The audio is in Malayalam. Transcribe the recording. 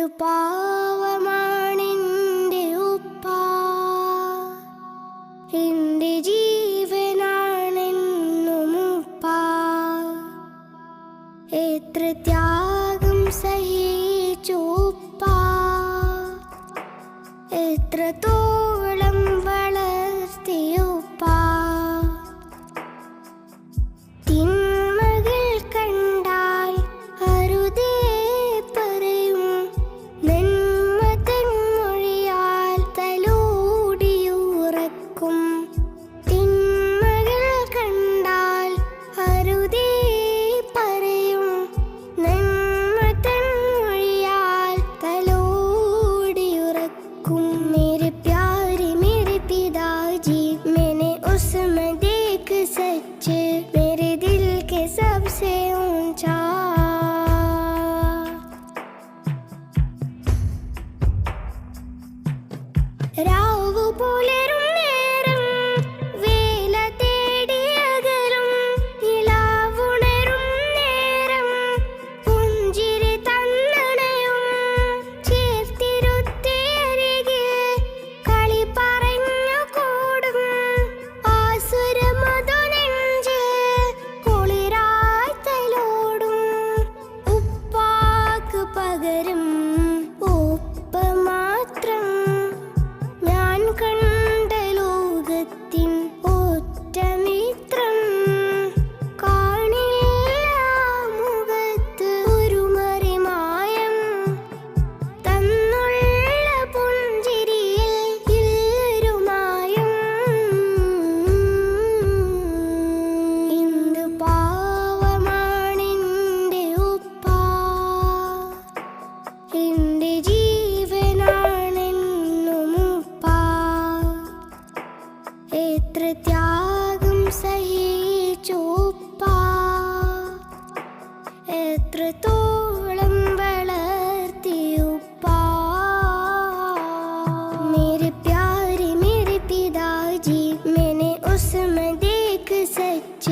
എന്തു പാവമാണെൻ്റെ ഉപ്പ, എൻ്റെ ജീവനാണെന്നും ഉപ്പ. എത്ര ത്യാഗം സഹിച്ചു ഉപ്പ, എത്രത്തോളം വളർത്തി ഉപ്പ. തിന്മകൾ കണ്ടാൽ അരുതേ പറയും, നന്മ തൻ മൊഴിയാൽ തലോടിയുറക്കും. തിന്മകൾ കണ്ടാൽ അരുതേ പറയും, നന്മ തൻ മൊഴിയാൽ തലോടിയുറക്കും. मेरे प्यारे मेरे पिताजी, मैंने उसमें देख सच मेरे दिल के सबसे ऊंचा. രാവു പുലരും നേരം വേല തേടി അകലും, നിലാവുണരും നേരം പുഞ്ചിരി തന്നണയും. ചേർത്തിരുത്തിയരികിൽ കളി പറഞ്ഞു കൂടും, ആസുരമധുനെഞ്ചിൽ കുളിരായി തലോടും. ഉപ്പാക്ക് പകരം ഉപ്പ മാത്രം, ഞാൻ കണ്ട ലോകത്തിൻ ഒറ്റ മിത്രം. കാണില്ല മുഖത്ത് ഒരു മറിമായം, തന്നുള്ള പുഞ്ചിരിയിൽ ഇല്ലൊരു മായം. എന്തു പാവമാണെൻ്റെ ഉപ്പ, എൻ്റെ ജീവനാണെന്നും ഉപ്പ. എത്ര ത്യാഗം സഹിച്ചു ഉപ്പ, എത്രത്തോളം വളർത്തി ഉപ്പ. मेरे प्यारे मेरे पिताजी, मैंने उसमें देख सच